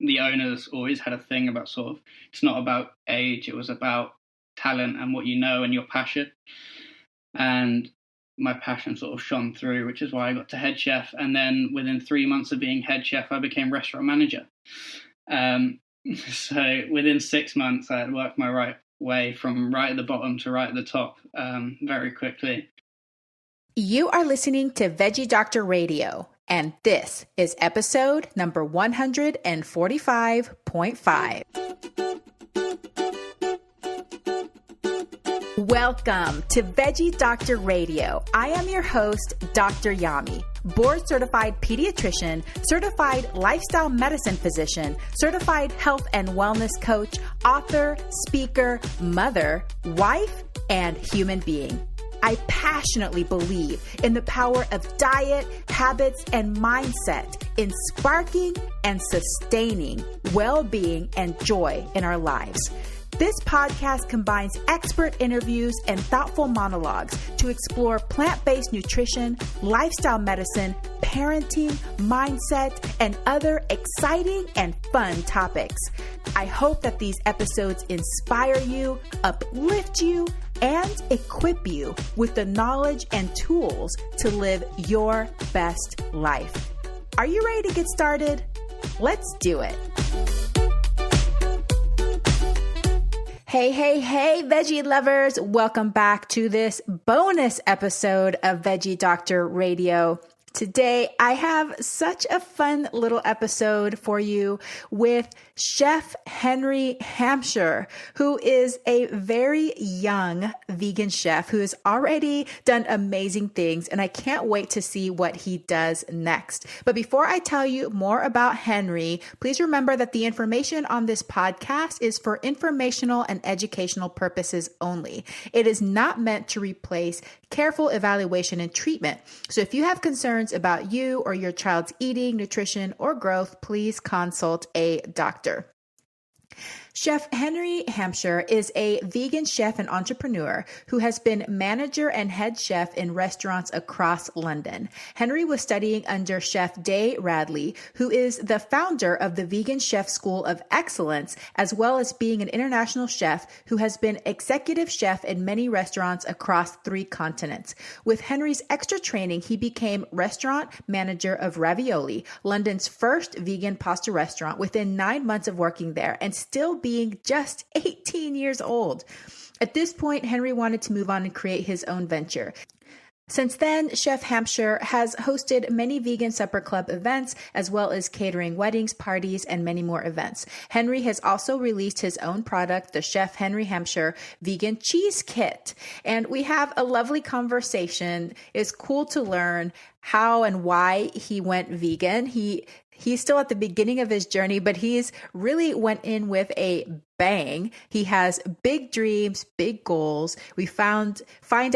the owners always had a thing about sort of, it's not about age, it was about talent and what you know and your passion. And my passion sort of shone through, which is why I got to head chef. And then within 3 months of being head chef, I became restaurant manager. So within 6 months, I had worked my way from right at the bottom to right at the top very quickly. You are listening to Veggie Doctor Radio, and this is episode number 145.5. Welcome to Veggie Doctor Radio. I am your host, Dr. Yami, board-certified pediatrician, certified lifestyle medicine physician, certified health and wellness coach, author, speaker, mother, wife, and human being. I passionately believe in the power of diet, habits, and mindset in sparking and sustaining well-being and joy in our lives. This podcast combines expert interviews and thoughtful monologues to explore plant-based nutrition, lifestyle medicine, parenting, mindset, and other exciting and fun topics. I hope that these episodes inspire you, uplift you, and equip you with the knowledge and tools to live your best life. Are you ready to get started? Let's do it. Hey, veggie lovers. Welcome back to this bonus episode of Veggie Doctor Radio. Today, I have such a fun little episode for you with Chef Henry Hampshire, who is a very young vegan chef who has already done amazing things, and I can't wait to see what he does next. But before I tell you more about Henry, please remember that the information on this podcast is for informational and educational purposes only. It is not meant to replace careful evaluation and treatment. So if you have concerns about you or your child's eating, nutrition, or growth, please consult a doctor. Chef Henry Hampshire is a vegan chef and entrepreneur who has been manager and head chef in restaurants across London. Henry was studying under Chef Day Radley, who is the founder of the Vegan Chef School of Excellence, as well as being an international chef who has been executive chef in many restaurants across 3 continents. With Henry's extra training, he became Restaurant Manager of Raveoli, London's first vegan pasta restaurant, within 9 months of working there and still being just 18 years old. At this point, Henry wanted to move on and create his own venture. Since then, Chef Hampshire has hosted many vegan supper club events, as well as catering weddings, parties, and many more events. Henry has also released his own product, the Chef Henry Hampshire Vegan Cheese Kit. And we have a lovely conversation. It's cool to learn how and why he went vegan. He's still at the beginning of his journey, but he's really went in with a bang. He has big dreams, big goals. We find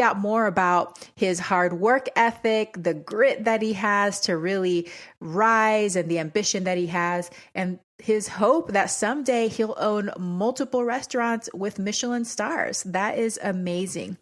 out more about his hard work ethic, the grit that he has to really rise, and the ambition that he has, and his hope that someday he'll own multiple restaurants with Michelin stars. That is amazing.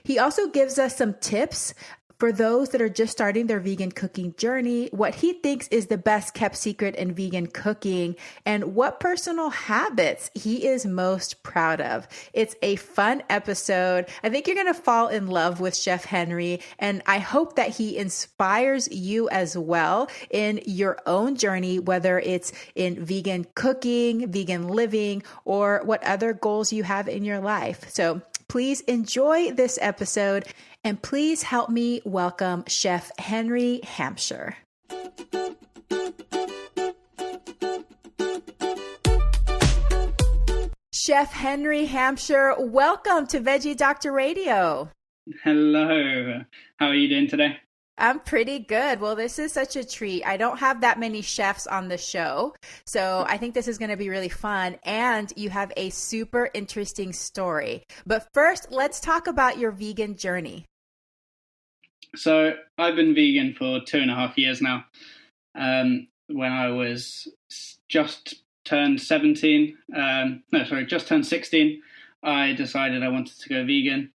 He also gives us some tips for those that are just starting their vegan cooking journey, what he thinks is the best kept secret in vegan cooking, and what personal habits he is most proud of. It's a fun episode. I think you're going to fall in love with Chef Henry, and I hope that he inspires you as well in your own journey, whether it's in vegan cooking, vegan living, or what other goals you have in your life. So please enjoy this episode, and please help me welcome Chef Henry Hampshire. Chef Henry Hampshire, welcome to Veggie Doctor Radio. Hello. How are you doing today? I'm pretty good. Well, this is such a treat. I don't have that many chefs on the show, so I think this is going to be really fun, and you have a super interesting story. But first, let's talk about your vegan journey. So I've been vegan for 2.5 years now. When I was just turned 16, I decided I wanted to go vegan.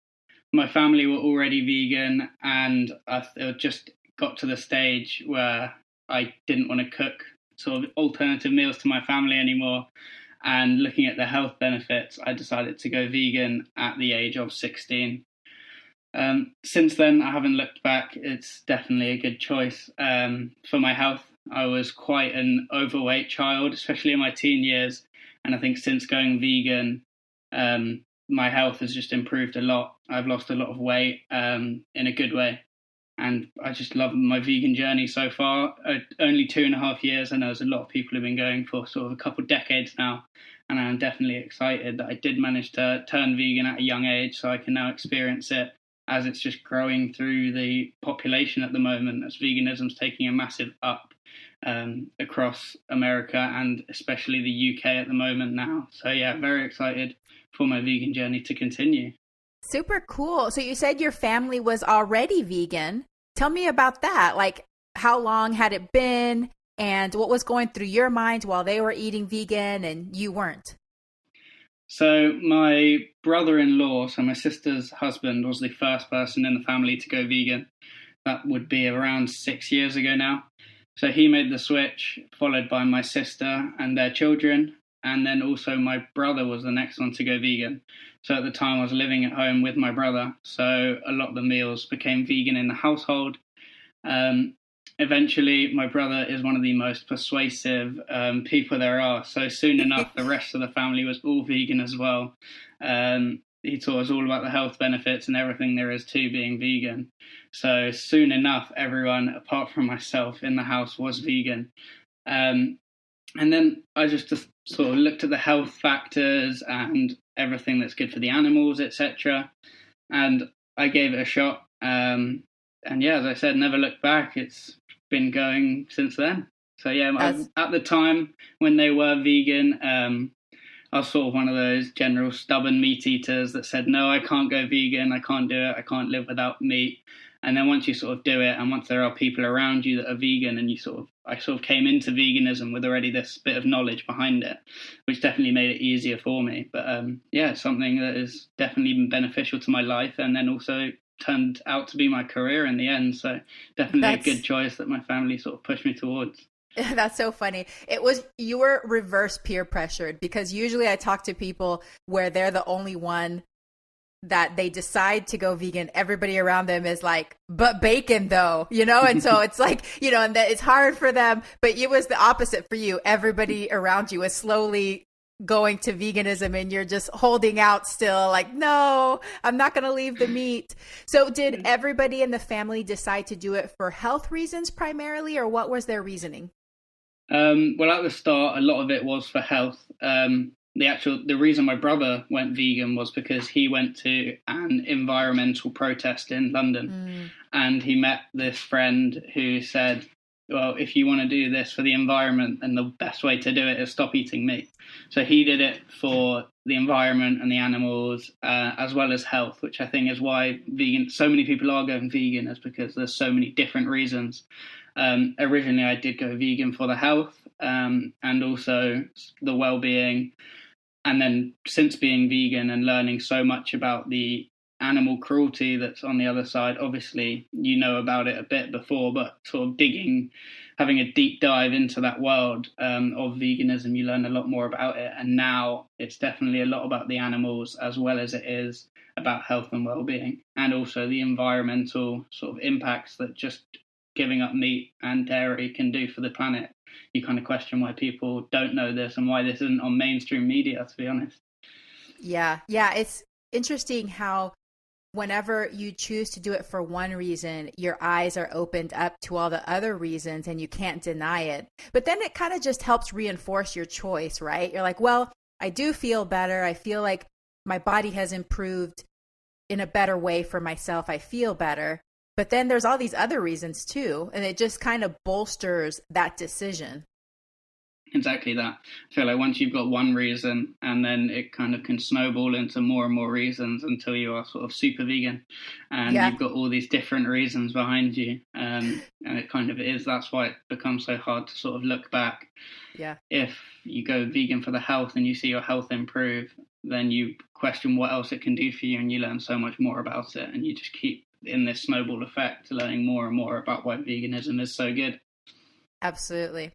My family were already vegan, and it just got to the stage where I didn't want to cook sort of alternative meals to my family anymore. And looking at the health benefits, I decided to go vegan at the age of 16. Since then, I haven't looked back. It's definitely a good choice for my health. I was quite an overweight child, especially in my teen years. And I think since going vegan, my health has just improved a lot. I've lost a lot of weight in a good way. And I just love my vegan journey so far. Only 2.5 years. I know there's a lot of people who've been going for sort of a couple decades now. And I'm definitely excited that I did manage to turn vegan at a young age, so I can now experience it as it's just growing through the population at the moment, as veganism's taking a massive up across America and especially the UK at the moment now. So yeah, very excited for my vegan journey to continue. Super cool. So you said your family was already vegan. Tell me about that. Like, how long had it been and what was going through your mind while they were eating vegan and you weren't? So my brother-in-law, so my sister's husband, was the first person in the family to go vegan. That would be around 6 years ago now. So he made the switch, followed by my sister and their children. And then also my brother was the next one to go vegan. So at the time I was living at home with my brother. So a lot of the meals became vegan in the household. Eventually, my brother is one of the most persuasive people there are. So soon enough, the rest of the family was all vegan as well. He taught us all about the health benefits and everything there is to being vegan. So soon enough, everyone, apart from myself in the house, was vegan. And then I just sort of looked at the health factors and everything that's good for the animals, etc. And I gave it a shot. And yeah, as I said, never looked back. It's been going since then. So yeah, at the time when they were vegan, I was sort of one of those general stubborn meat eaters that said, no, I can't go vegan, I can't do it, I can't live without meat. And then once you sort of do it, and once there are people around you that are vegan, and I sort of came into veganism with already this bit of knowledge behind it, which definitely made it easier for me. But yeah, something that has definitely been beneficial to my life, and then also turned out to be my career in the end. So definitely a good choice that my family sort of pushed me towards. That's so funny. You were reverse peer pressured, because usually I talk to people where they're the only one that they decide to go vegan. Everybody around them is like, but bacon though, and so it's like, and that it's hard for them, but it was the opposite for you. Everybody around you is slowly going to veganism and you're just holding out still, like, no, I'm not going to leave the meat. So did everybody in the family decide to do it for health reasons primarily, or what was their reasoning? Well, at the start, a lot of it was for health. The reason my brother went vegan was because he went to an environmental protest in London, and he met this friend who said, well, if you want to do this for the environment, then the best way to do it is stop eating meat. So he did it for the environment and the animals, as well as health, which I think is why so many people are going vegan, is because there's so many different reasons. Originally, I did go vegan for the health and also the well-being. And then since being vegan and learning so much about the animal cruelty that's on the other side, obviously you know about it a bit before, but sort of having a deep dive into that world of veganism, you learn a lot more about it. And now it's definitely a lot about the animals as well as it is about health and well-being, and also the environmental sort of impacts that just giving up meat and dairy can do for the planet. You kind of question why people don't know this and why this isn't on mainstream media, to be honest. Yeah. It's interesting how whenever you choose to do it for one reason, your eyes are opened up to all the other reasons and you can't deny it. But then it kind of just helps reinforce your choice, right? You're like, well, I do feel better. I feel like my body has improved in a better way for myself. I feel better. But then there's all these other reasons too, and it just kind of bolsters that decision. Exactly that. I feel like once you've got one reason, and then it kind of can snowball into more and more reasons until you are sort of super vegan, and you've got all these different reasons behind you. And it kind of is. That's why it becomes so hard to sort of look back. Yeah. If you go vegan for the health and you see your health improve, then you question what else it can do for you, and you learn so much more about it, and you just keep in this snowball effect, learning more and more about why veganism is so good. Absolutely.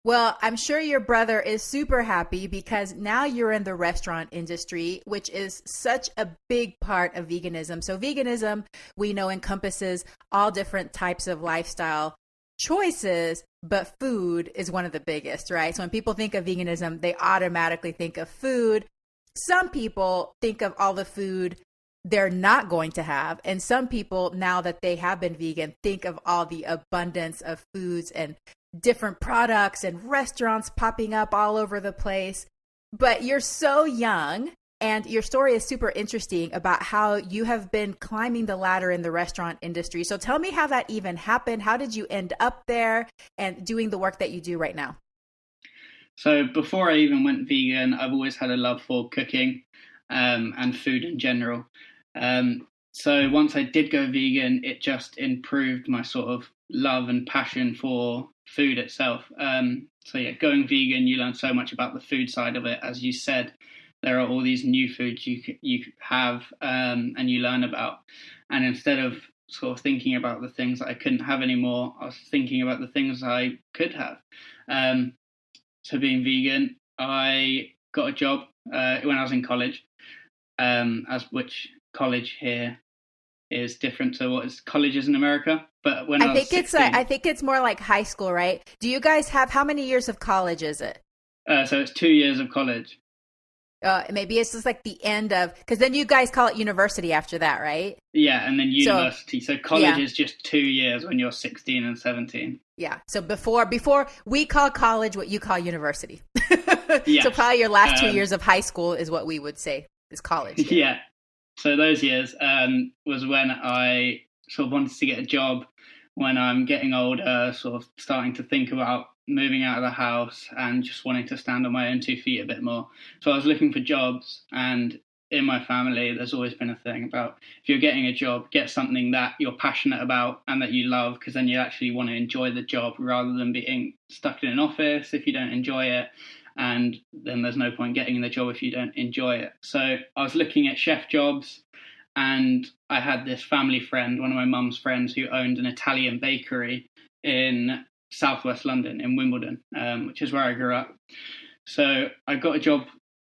Well, I'm sure your brother is super happy because now you're in the restaurant industry, which is such a big part of veganism. So veganism, we know, encompasses all different types of lifestyle choices, but food is one of the biggest, right? So when people think of veganism, they automatically think of food. Some people think of all the food they're not going to have. And some people, now that they have been vegan, think of all the abundance of foods and different products and restaurants popping up all over the place. But you're so young, and your story is super interesting about how you have been climbing the ladder in the restaurant industry. So tell me how that even happened. How did you end up there and doing the work that you do right now? So before I even went vegan, I've always had a love for cooking and food in general. So once I did go vegan, it just improved my sort of love and passion for food itself. So yeah, going vegan, you learn so much about the food side of it. As you said, there are all these new foods you have and you learn about. And instead of sort of thinking about the things that I couldn't have anymore, I was thinking about the things I could have. So being vegan, I got a job when I was in college, which college here is different to what college is in America. But when I think 16, I think it's more like high school, right? Do you guys have, how many years of college is it? So it's 2 years of college. Maybe it's just like the end of, because then you guys call it university after that, right? Yeah, and then university. So college is just 2 years when you're 16 and 17. Yeah. So before we call college what you call university. Yes. So probably your last 2 years of high school is what we would say is college. Yeah. So those years was when I sort of wanted to get a job. When I'm getting older, sort of starting to think about moving out of the house and just wanting to stand on my own 2 feet a bit more. So I was looking for jobs, and in my family, there's always been a thing about if you're getting a job, get something that you're passionate about and that you love, because then you actually want to enjoy the job rather than being stuck in an office if you don't enjoy it. And then there's no point getting the job if you don't enjoy it. So I was looking at chef jobs, and I had this family friend, one of my mum's friends, who owned an Italian bakery in southwest London, in Wimbledon, which is where I grew up. So I got a job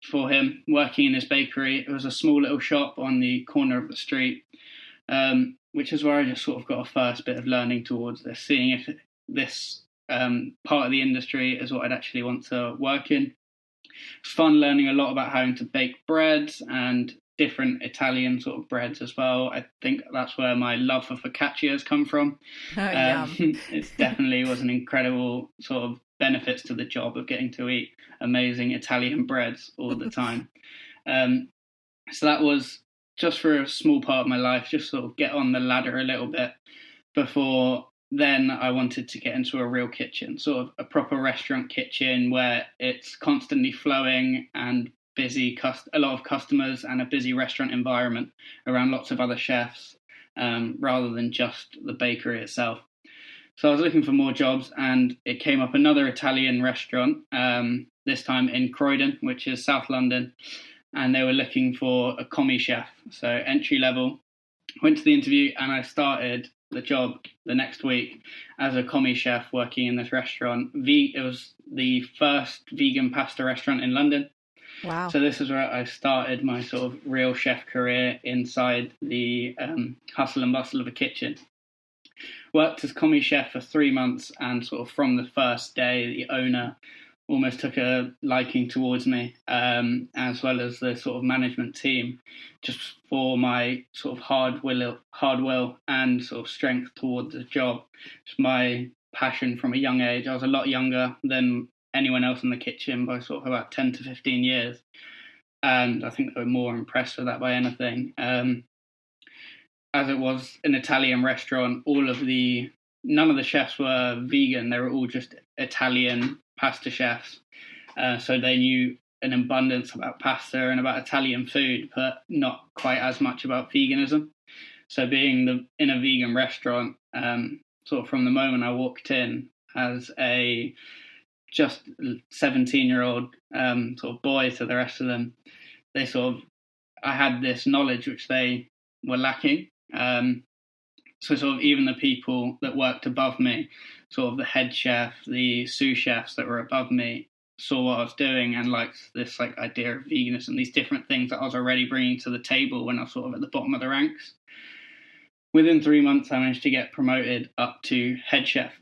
for him working in his bakery. It was a small little shop on the corner of the street, which is where I just sort of got a first bit of learning towards this, seeing if this part of the industry is what I'd actually want to work in. It's fun learning a lot about how to bake breads and different Italian sort of breads as well. I think that's where my love for focaccia has come from. It definitely was an incredible sort of benefits to the job of getting to eat amazing Italian breads all the time. So that was just for a small part of my life, just sort of get on the ladder a little bit. Before then, I wanted to get into a real kitchen, sort of a proper restaurant kitchen where it's constantly flowing and busy, a lot of customers and a busy restaurant environment around lots of other chefs, rather than just the bakery itself. So I was looking for more jobs, and it came up another Italian restaurant, this time in Croydon, which is South London, and they were looking for a commis chef, so entry level. Went to the interview, and I started the job the next week as a commis chef working in this restaurant. It was the first vegan pasta restaurant in London. Wow. So this is where I started my sort of real chef career inside the hustle and bustle of a kitchen. Worked as commis chef for 3 months, and sort of from the first day, the owner almost took a liking towards me, as well as the sort of management team, just for my sort of hard will and sort of strength towards the job. Just my passion from a young age. I was a lot younger than anyone else in the kitchen by sort of about 10 to 15 years. And I think they were more impressed with that by anything. As it was an Italian restaurant, none of the chefs were vegan. They were all just Italian pasta chefs. So they knew an abundance about pasta and about Italian food, but not quite as much about veganism. So being in a vegan restaurant, sort of from the moment I walked in as a just 17-year-old sort of boy to the rest of them, I had this knowledge which they were lacking. So sort of even the people that worked above me, sort of the head chef, the sous chefs that were above me, saw what I was doing and liked this like idea of veganism, these different things that I was already bringing to the table when I was sort of at the bottom of the ranks. Within 3 months, I managed to get promoted up to head chef.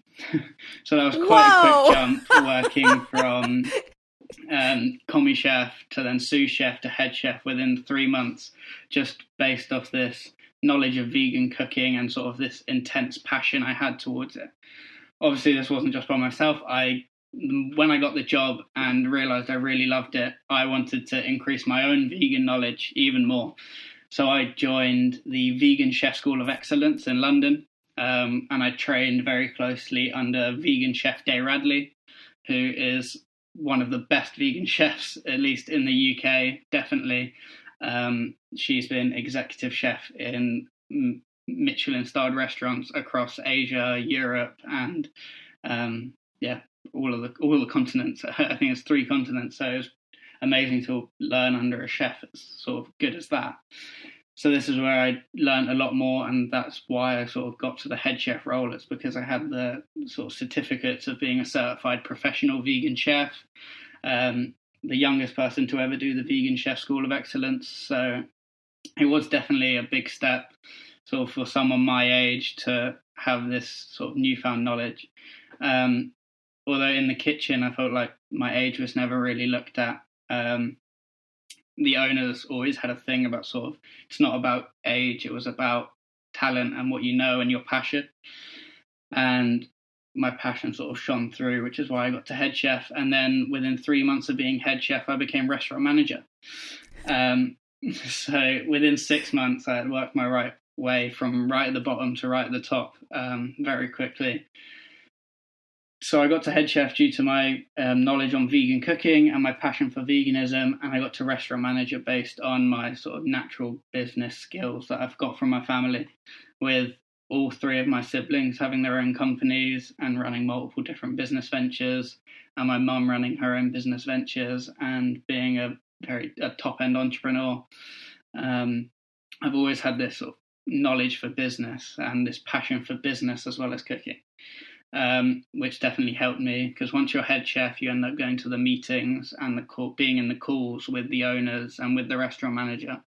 So that was quite a quick jump, working from commis chef to then sous chef to head chef within 3 months, just based off this knowledge of vegan cooking and sort of this intense passion I had towards it. Obviously, this wasn't just by myself. When I got the job and realised I really loved it, I wanted to increase my own vegan knowledge even more. So I joined the Vegan Chef School of Excellence in London, and I trained very closely under vegan Chef Day Radley, who is one of the best vegan chefs, at least in the UK, definitely. She's been executive chef in Michelin-starred restaurants across Asia, Europe, and all the continents. I think it's 3 continents, so it's amazing to learn under a chef that's sort of good as that. So this is where I learned a lot more, and that's why I sort of got to the head chef role. It's because I had the sort of certificates of being a certified professional vegan chef, the youngest person to ever do the Vegan Chef School of Excellence. So it was definitely a big step sort of for someone my age to have this sort of newfound knowledge. Although in the kitchen, I felt like my age was never really looked at. The owners always had a thing about sort of, it's not about age, it was about talent and what you know and your passion. And my passion sort of shone through, which is why I got to head chef. And then within 3 months of being head chef, I became restaurant manager. So within 6 months, I had worked my way from right at the bottom to right at the top very quickly. So I got to head chef due to my knowledge on vegan cooking and my passion for veganism, and I got to restaurant manager based on my sort of natural business skills that I've got from my family, with all 3 of my siblings having their own companies and running multiple different business ventures, and my mum running her own business ventures and being a top-end entrepreneur. I've always had this sort of knowledge for business and this passion for business as well as cooking. Which definitely helped me, because once you're head chef, you end up going to the meetings and being in the calls with the owners and with the restaurant manager.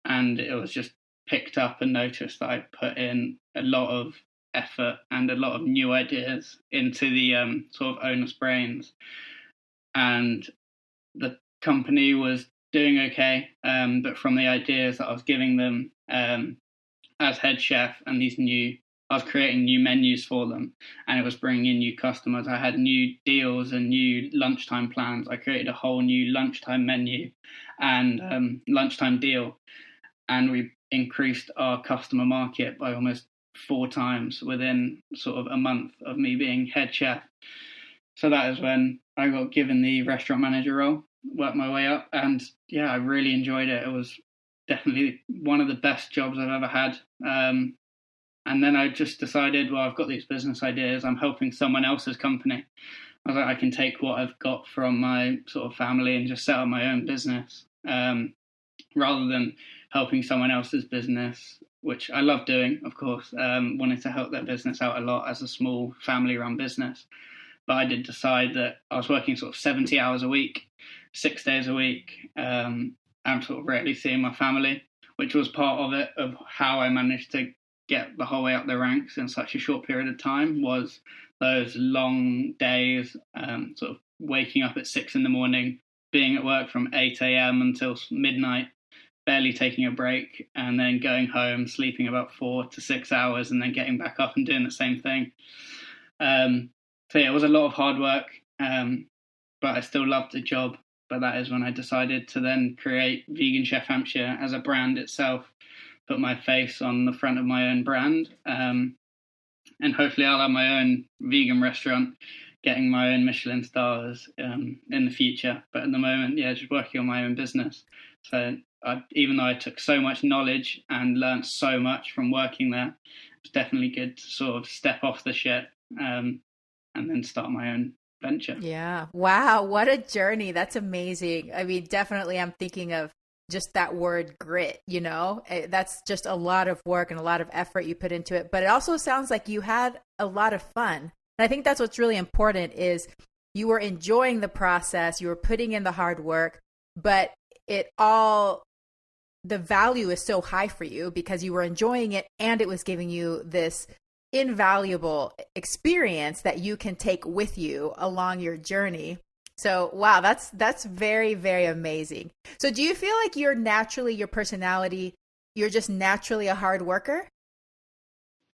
And it was just picked up and noticed that I put in a lot of effort and a lot of new ideas into the sort of owners' brains. And the company was doing okay, but from the ideas that I was giving them as head chef and I was creating new menus for them, and it was bringing in new customers. I had new deals and new lunchtime plans. I created a whole new lunchtime menu and lunchtime deal, and we increased our customer market by almost 4 times within sort of a month of me being head chef. So that is when I got given the restaurant manager role, worked my way up, and I really enjoyed it. It was definitely one of the best jobs I've ever had. And then I just decided, well, I've got these business ideas. I'm helping someone else's company. I was like, I can take what I've got from my sort of family and just set up my own business, rather than helping someone else's business, which I love doing, of course. Wanted to help their business out a lot as a small family-run business. But I did decide that I was working sort of 70 hours a week, 6 days a week. I'm sort of rarely seeing my family, which was part of it, of how I managed to get the whole way up the ranks in such a short period of time, was those long days, sort of waking up at 6 a.m, being at work from 8 a.m. until midnight, barely taking a break, and then going home, sleeping about 4 to 6 hours, and then getting back up and doing the same thing. It was a lot of hard work, but I still loved the job. But that is when I decided to then create Vegan Chef Hampshire as a brand itself, put my face on the front of my own brand, and hopefully I'll have my own vegan restaurant, getting my own Michelin stars in the future. But at the moment, just working on my own business. So even though I took so much knowledge and learned so much from working there, it's definitely good to sort of step off the ship and then start my own venture. Yeah. Wow. What a journey. That's amazing. I mean, definitely I'm thinking of just that word grit, that's just a lot of work and a lot of effort you put into it. But it also sounds like you had a lot of fun. And I think that's what's really important is you were enjoying the process, you were putting in the hard work, but the value is so high for you because you were enjoying it and it was giving you this invaluable experience that you can take with you along your journey. So, wow, that's very, very amazing. So do you feel like your personality, you're just naturally a hard worker?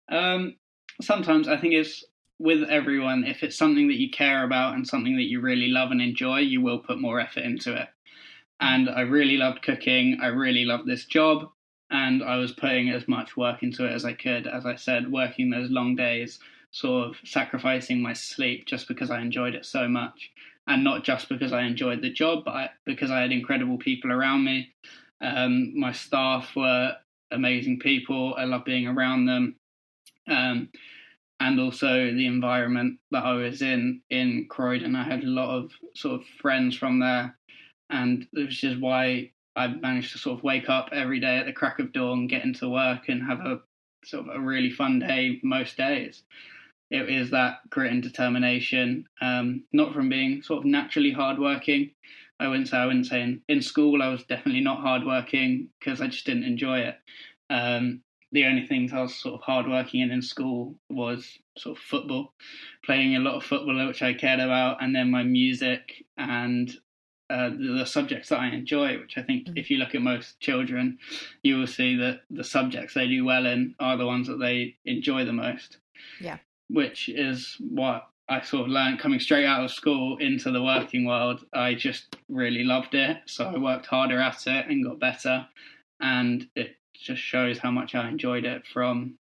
Sometimes I think it's with everyone, if it's something that you care about and something that you really love and enjoy, you will put more effort into it. And I really loved cooking. I really loved this job. And I was putting as much work into it as I could. As I said, working those long days, sort of sacrificing my sleep just because I enjoyed it so much. And not just because I enjoyed the job, but because I had incredible people around me. My staff were amazing people. I loved being around them. And also the environment that I was in Croydon. I had a lot of sort of friends from there. And which is why I managed to sort of wake up every day at the crack of dawn, get into work and have a sort of a really fun day most days. It is that grit and determination, not from being sort of naturally hardworking. I wouldn't say in school I was definitely not hardworking because I just didn't enjoy it. The only things I was sort of hardworking in school was sort of football, playing a lot of football, which I cared about, and then my music and the subjects that I enjoy, which I think if you look at most children, you will see that the subjects they do well in are the ones that they enjoy the most. Yeah. Which is what I sort of learned coming straight out of school into the working world. I just really loved it. So I worked harder at it and got better. And it just shows how much I enjoyed it from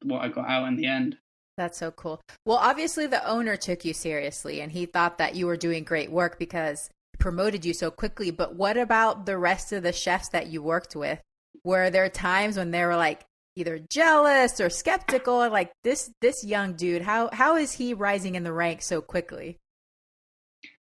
what I got out in the end. That's so cool. Well, obviously the owner took you seriously and he thought that you were doing great work because he promoted you so quickly. But what about the rest of the chefs that you worked with? Were there times when they were like either jealous or skeptical, like this young dude, how is he rising in the ranks so quickly?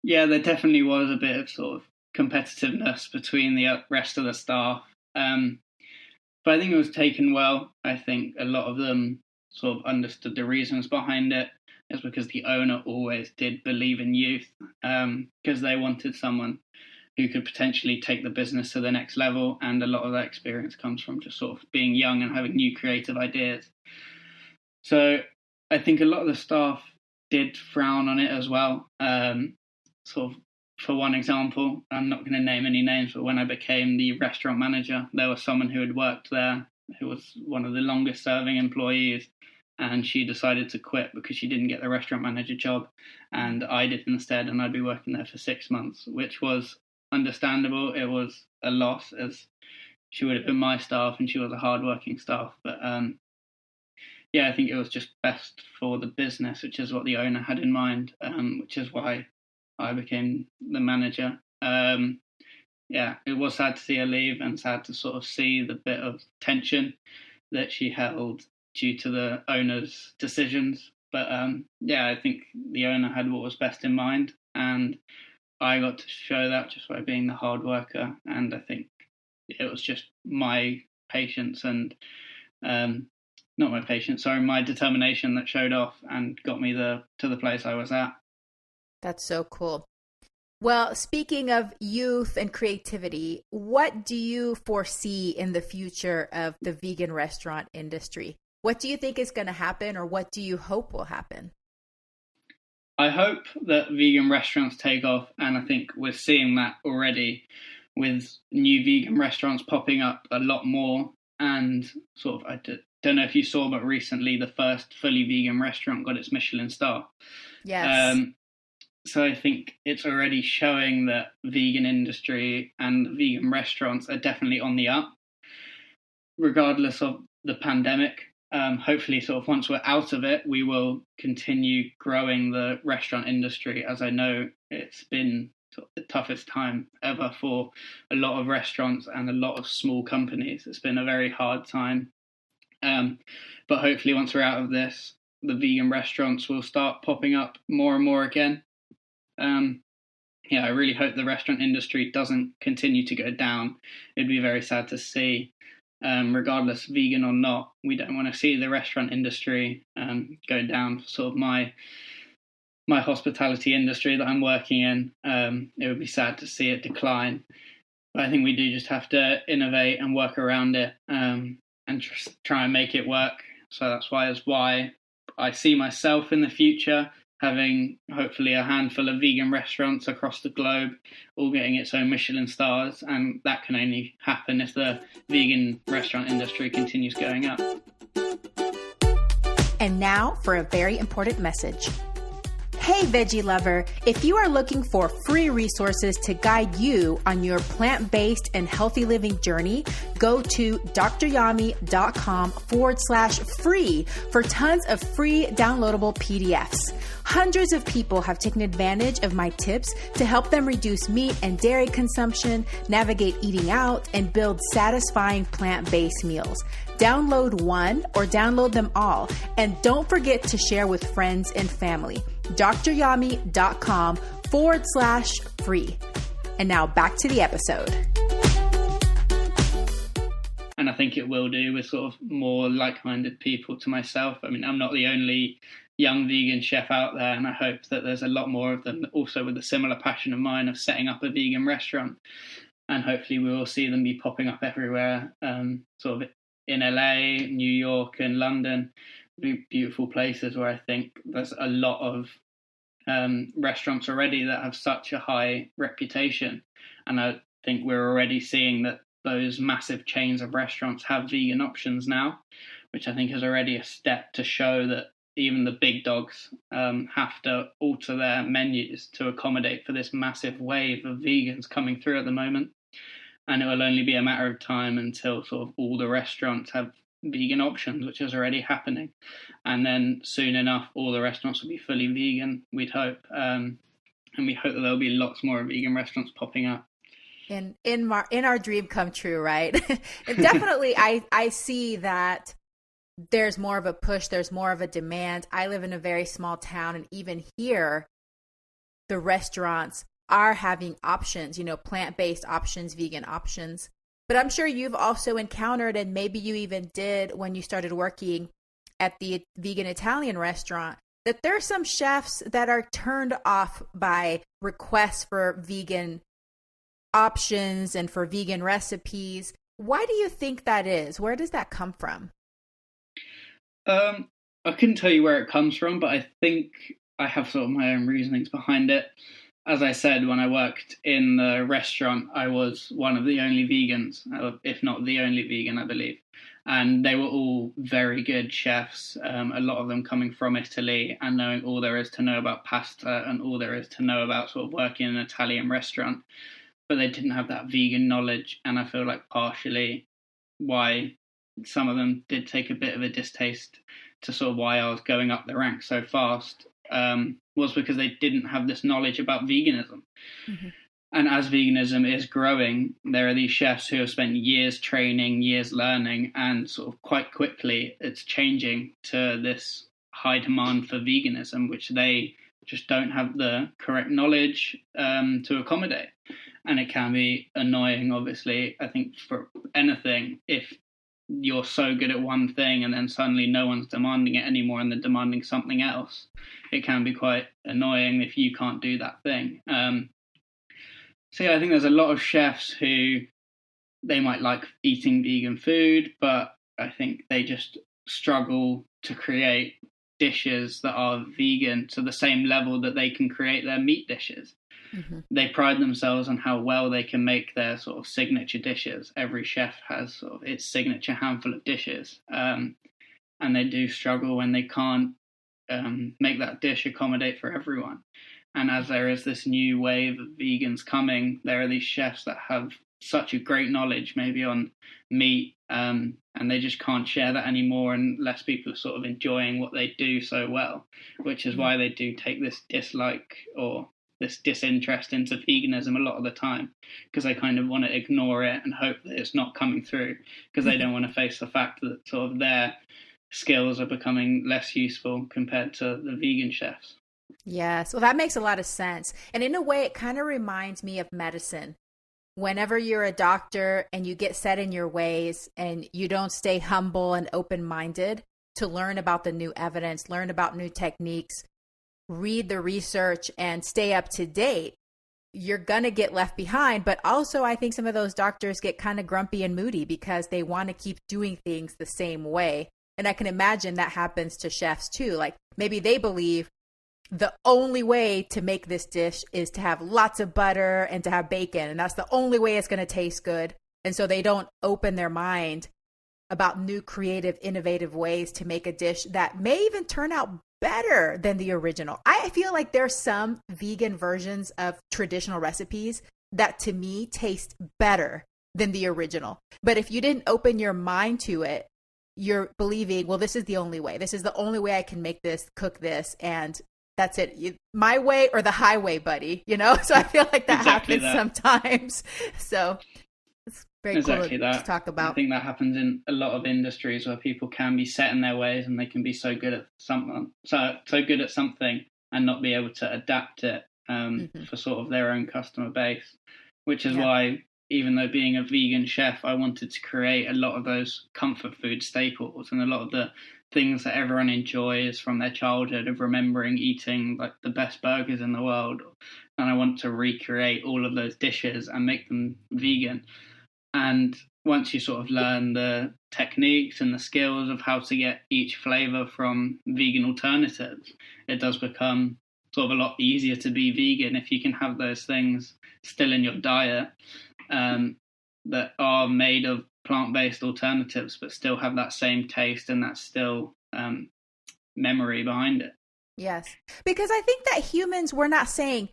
Yeah, there definitely was a bit of sort of competitiveness between the rest of the staff. But I think it was taken well. I think a lot of them sort of understood the reasons behind it. It's because the owner always did believe in youth, because they wanted someone who could potentially take the business to the next level. And a lot of that experience comes from just sort of being young and having new creative ideas. So I think a lot of the staff did frown on it as well. Sort of, for one example, I'm not going to name any names, but when I became the restaurant manager, there was someone who had worked there who was one of the longest serving employees, and she decided to quit because she didn't get the restaurant manager job, and I did instead, and I'd be working there for 6 months, which was understandable. It was a loss, as she would have been my staff and she was a hardworking staff, but yeah, I think it was just best for the business, which is what the owner had in mind, which is why I became the manager. Yeah, it was sad to see her leave and sad to sort of see the bit of tension that she held due to the owner's decisions. But yeah, I think the owner had what was best in mind, and I got to show that just by being the hard worker. And I think it was just my patience and not my patience, sorry, my determination that showed off and got me to the place I was at. That's so cool. Well, speaking of youth and creativity, what do you foresee in the future of the vegan restaurant industry? What do you think is going to happen, or what do you hope will happen? I hope that vegan restaurants take off, and I think we're seeing that already with new vegan restaurants popping up a lot more. And sort of, I don't know if you saw, but recently the first fully vegan restaurant got its Michelin star. Yes. So I think it's already showing that vegan industry and vegan restaurants are definitely on the up, regardless of the pandemic. Hopefully, sort of once we're out of it, we will continue growing the restaurant industry, as I know it's been sort of the toughest time ever for a lot of restaurants and a lot of small companies. It's been a very hard time. But hopefully once we're out of this, the vegan restaurants will start popping up more and more again. I really hope the restaurant industry doesn't continue to go down. It'd be very sad to see. Regardless, vegan or not, we don't want to see the restaurant industry go down. Sort of my hospitality industry that I'm working in, it would be sad to see it decline. But I think we do just have to innovate and work around it, and just try and make it work. So that's why I see myself in the future having hopefully a handful of vegan restaurants across the globe, all getting its own Michelin stars, and that can only happen if the vegan restaurant industry continues going up. And now for a very important message. Hey, veggie lover, if you are looking for free resources to guide you on your plant-based and healthy living journey, go to dryami.com/free for tons of free downloadable PDFs. Hundreds of people have taken advantage of my tips to help them reduce meat and dairy consumption, navigate eating out, and build satisfying plant-based meals. Download one or download them all, and don't forget to share with friends and family. dryami.com/free. And now back to the episode. And I think it will do with sort of more like-minded people to myself. I mean, I'm not the only young vegan chef out there, and I hope that there's a lot more of them also with a similar passion of mine of setting up a vegan restaurant. And hopefully we will see them be popping up everywhere, sort of in LA, New York and London, beautiful places where I think there's a lot of restaurants already that have such a high reputation. And I think we're already seeing that those massive chains of restaurants have vegan options now, which I think is already a step to show that even the big dogs have to alter their menus to accommodate for this massive wave of vegans coming through at the moment. And it will only be a matter of time until sort of all the restaurants have vegan options, which is already happening. And then soon enough, all the restaurants will be fully vegan, we'd hope. And we hope that there'll be lots more vegan restaurants popping up. In our dream come true, right? And definitely, I see that there's more of a push, there's more of a demand. I live in a very small town, and even here, the restaurants are having options, plant-based options, vegan options. But I'm sure you've also encountered, and maybe you even did when you started working at the vegan Italian restaurant, that there's some chefs that are turned off by requests for vegan options and for vegan recipes. Why do you think that is? Where does that come from? I couldn't tell you where it comes from, but I think I have sort of my own reasonings behind it. As I said, when I worked in the restaurant, I was one of the only vegans, if not the only vegan, I believe. And they were all very good chefs, a lot of them coming from Italy and knowing all there is to know about pasta and all there is to know about sort of working in an Italian restaurant. But they didn't have that vegan knowledge, and I feel like partially why some of them did take a bit of a distaste to sort of why I was going up the ranks so fast, was because they didn't have this knowledge about veganism. Mm-hmm. And as veganism is growing, there are these chefs who have spent years training, years learning, and sort of quite quickly it's changing to this high demand for veganism, which they just don't have the correct knowledge to accommodate. And it can be annoying, obviously, I think, for anything, if you're so good at one thing and then suddenly no one's demanding it anymore and they're demanding something else. It can be quite annoying if you can't do that thing. So yeah, I think there's a lot of chefs who they might like eating vegan food, but I think they just struggle to create dishes that are vegan to the same level that they can create their meat dishes. Mm-hmm. They pride themselves on how well they can make their sort of signature dishes. Every chef has sort of its signature handful of dishes, and they do struggle when they can't make that dish accommodate for everyone. And as there is this new wave of vegans coming, there are these chefs that have such a great knowledge maybe on meat, and they just can't share that anymore unless people are sort of enjoying what they do so well, which is why they do take this dislike or this disinterest into veganism a lot of the time, because they kind of want to ignore it and hope that it's not coming through, because they don't want to face the fact that sort of their skills are becoming less useful compared to the vegan chefs. Yes. Well, that makes a lot of sense. And in a way, it kind of reminds me of medicine. Whenever you're a doctor and you get set in your ways and you don't stay humble and open-minded to learn about the new evidence, learn about new techniques, read the research and stay up to date, you're going to get left behind. But also, I think some of those doctors get kind of grumpy and moody because they want to keep doing things the same way. And I can imagine that happens to chefs too. Like maybe they believe the only way to make this dish is to have lots of butter and to have bacon. And that's the only way it's going to taste good. And so they don't open their mind about new, creative, innovative ways to make a dish that may even turn out better than the original. I feel like there's some vegan versions of traditional recipes that to me taste better than the original. But if you didn't open your mind to it, you're believing, well, this is the only way. This is the only way I can make this, cook this, and that's it. My way or the highway, buddy, you know? So I feel like that happens sometimes. So it's very cool to talk about. I think that happens in a lot of industries where people can be set in their ways and they can be so good at something, and not be able to adapt it for sort of their own customer base, which is why, even though being a vegan chef, I wanted to create a lot of those comfort food staples and a lot of the things that everyone enjoys from their childhood of remembering eating like the best burgers in the world. And I want to recreate all of those dishes and make them vegan. And once you sort of learn the techniques and the skills of how to get each flavor from vegan alternatives, it does become sort of a lot easier to be vegan if you can have those things still in your diet that are made of plant-based alternatives, but still have that same taste and that still memory behind it. Yes, because I think that humans, we're not saying,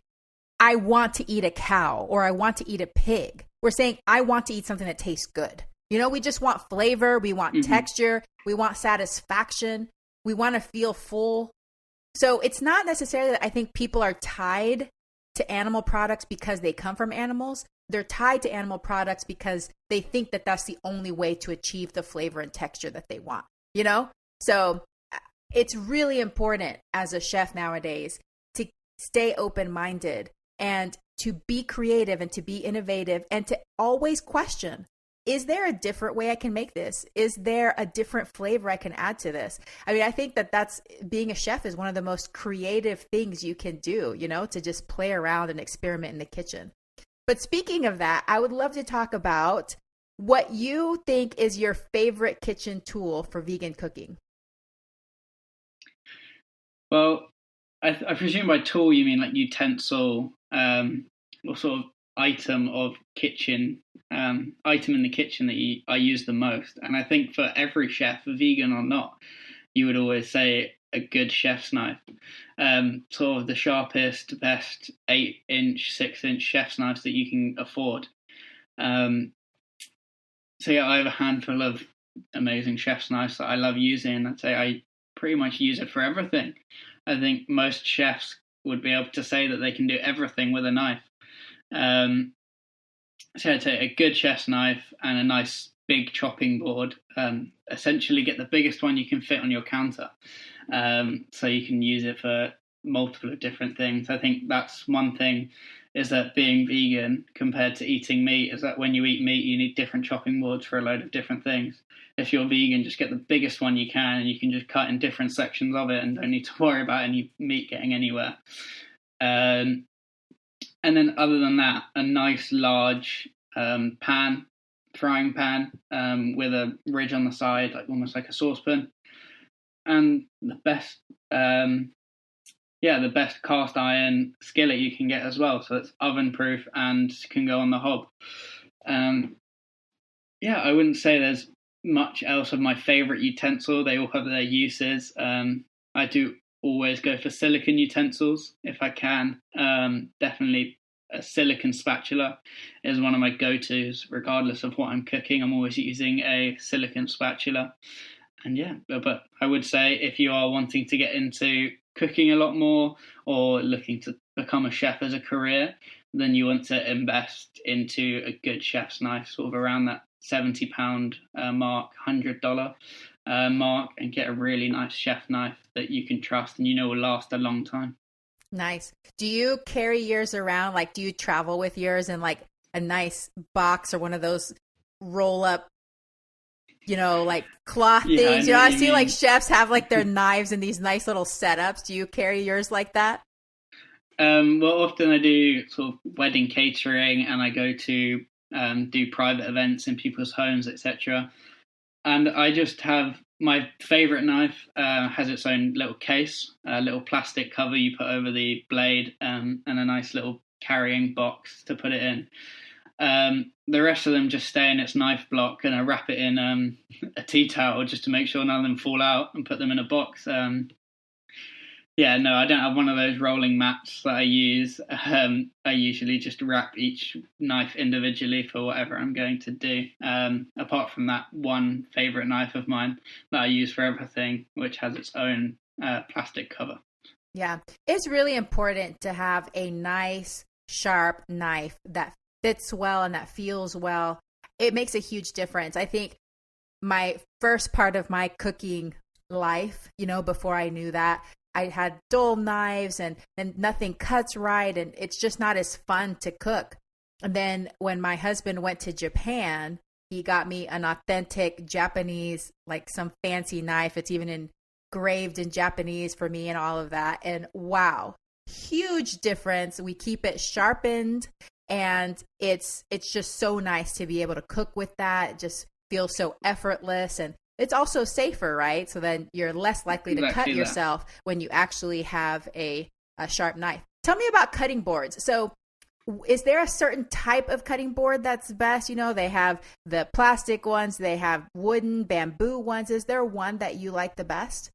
I want to eat a cow or I want to eat a pig. We're saying, I want to eat something that tastes good. You know, we just want flavor. We want texture. We want satisfaction. We want to feel full. So it's not necessarily that I think people are tied to animal products because they come from animals. They're tied to animal products because they think that that's the only way to achieve the flavor and texture that they want, you know? So it's really important as a chef nowadays to stay open-minded and to be creative and to be innovative and to always question, is there a different way I can make this? Is there a different flavor I can add to this? I mean, I think that that's being a chef is one of the most creative things you can do, you know, to just play around and experiment in the kitchen. But speaking of that, I would love to talk about what you think is your favorite kitchen tool for vegan cooking. Well, I presume by tool you mean like utensil or sort of item in the kitchen that I use the most. And I think for every chef, vegan or not, you would always say a good chef's knife. Sort of the sharpest, best 8-inch, 6-inch chef's knives that you can afford. So yeah, I have a handful of amazing chef's knives that I love using. I'd say I pretty much use it for everything. I think most chefs would be able to say that they can do everything with a knife. So I'd say a good chef's knife and a nice big chopping board. Essentially get the biggest one you can fit on your counter. So you can use it for multiple different things. I think that's one thing, is that being vegan compared to eating meat is that when you eat meat, you need different chopping boards for a load of different things. If you're vegan, just get the biggest one you can and you can just cut in different sections of it and don't need to worry about any meat getting anywhere. And then other than that, a nice large frying pan with a ridge on the side, like almost like a saucepan. And the best cast iron skillet you can get as well. So it's oven proof and can go on the hob. I wouldn't say there's much else of my favorite utensil. They all have their uses. I do always go for silicone utensils if I can. Definitely a silicone spatula is one of my go-tos, regardless of what I'm cooking. I'm always using a silicone spatula. And yeah, but I would say if you are wanting to get into cooking a lot more or looking to become a chef as a career, then you want to invest into a good chef's knife, sort of around that £70 mark, $100 mark, and get a really nice chef knife that you can trust and you know will last a long time. Nice. Do you carry yours around? Like, do you travel with yours in like a nice box or one of those roll up, like cloth Yeah, I things? know what I you see like mean. chefs have like their knives in these nice little setups. Do you carry yours like that? Well, often I do sort of wedding catering, and I go to do private events in people's homes, etc. And I just have my favorite knife has its own little case, a little plastic cover you put over the blade, and a nice little carrying box to put it in. The rest of them just stay in its knife block, and I wrap it in a tea towel just to make sure none of them fall out, and put them in a box. Yeah, no, I don't have one of those rolling mats that I use. I usually just wrap each knife individually for whatever I'm going to do. Apart from that one favourite knife of mine that I use for everything, which has its own plastic cover. Yeah. It's really important to have a nice, sharp knife that fits well and that feels well. It makes a huge difference. I think my first part of my cooking life, before I knew that, I had dull knives and nothing cuts right, and it's just not as fun to cook. And then when my husband went to Japan, he got me an authentic Japanese, like some fancy knife. It's even engraved in Japanese for me and all of that. And wow, huge difference. We keep it sharpened, and it's just so nice to be able to cook with that. It just feels so effortless, and it's also safer, right? So then you're less likely to cut yourself when you actually have a sharp knife. Tell me about cutting boards. So is there a certain type of cutting board that's best? They have the plastic ones, they have wooden, bamboo ones. Is there one that you like the best?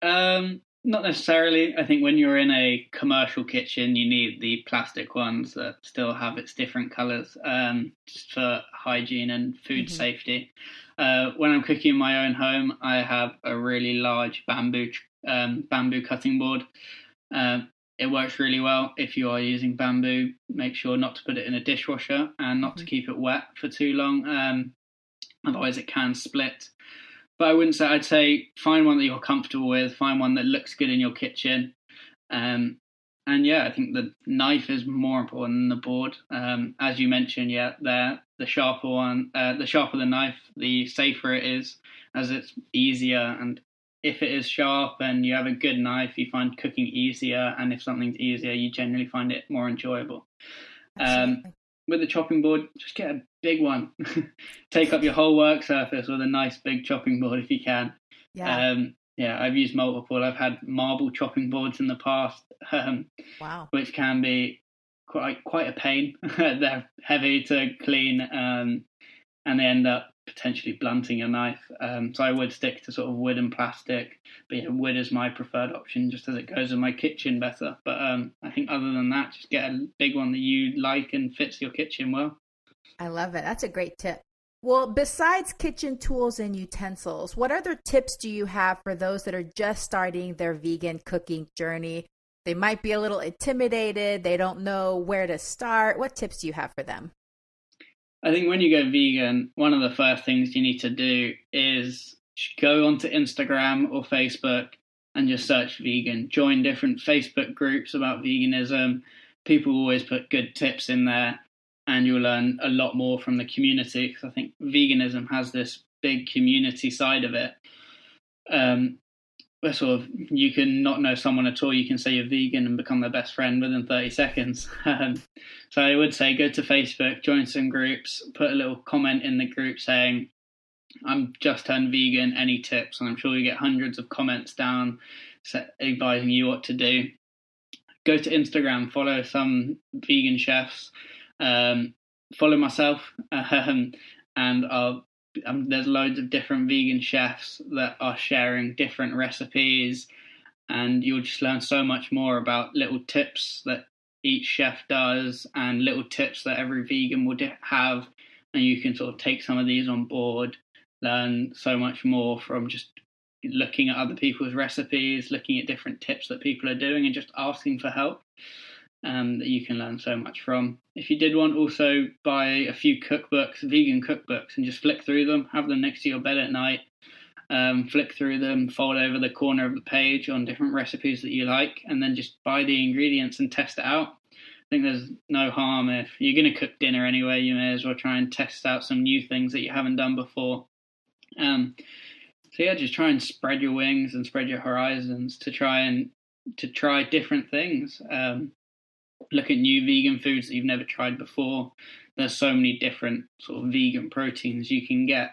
Not necessarily. I think when you're in a commercial kitchen, you need the plastic ones that still have its different colours, just for hygiene and food safety. When I'm cooking in my own home, I have a really large bamboo cutting board. It works really well. If you are using bamboo, make sure not to put it in a dishwasher and not to keep it wet for too long. Otherwise it can split. But I'd say find one that you're comfortable with, find one that looks good in your kitchen. And yeah, I think the knife is more important than the board. As you mentioned, the sharper the knife, the safer it is, as it's easier. And if it is sharp and you have a good knife, you find cooking easier. And if something's easier, you generally find it more enjoyable. With the chopping board, just get a big one. Take up your whole work surface with a nice big chopping board if you can. Yeah. I've used multiple. I've had marble chopping boards in the past, wow, which can be quite a pain. They're heavy to clean, and they end up potentially blunting your knife. So I would stick to sort of wood and plastic. But yeah, wood is my preferred option, just as it goes in my kitchen better. But I think other than that, just get a big one that you like and fits your kitchen well. I love it. That's a great tip. Well, besides kitchen tools and utensils, what other tips do you have for those that are just starting their vegan cooking journey? They might be a little intimidated. They don't know where to start. What tips do you have for them? I think when you go vegan, one of the first things you need to do is go onto Instagram or Facebook and just search vegan. Join different Facebook groups about veganism. People always put good tips in there, and you'll learn a lot more from the community, because I think veganism has this big community side of it. Where sort of you can not know someone at all, you can say you're vegan and become their best friend within 30 seconds. So I would say go to Facebook, join some groups, put a little comment in the group saying, I'm just turned vegan, any tips? And I'm sure you get hundreds of comments down advising you what to do. Go to Instagram, follow some vegan chefs, follow myself, and there's loads of different vegan chefs that are sharing different recipes, and you'll just learn so much more about little tips that each chef does and little tips that every vegan would have, and you can sort of take some of these on board, learn so much more from just looking at other people's recipes, looking at different tips that people are doing, and just asking for help. That you can learn so much from. If you did want, also buy a few cookbooks, vegan cookbooks, and just flick through them, have them next to your bed at night, flick through them, fold over the corner of the page on different recipes that you like, and then just buy the ingredients and test it out. I think there's no harm. If you're going to cook dinner anyway, you may as well try and test out some new things that you haven't done before. So yeah, just try and spread your wings and spread your horizons to try different things. Look at new vegan foods that you've never tried before. There's so many different sort of vegan proteins you can get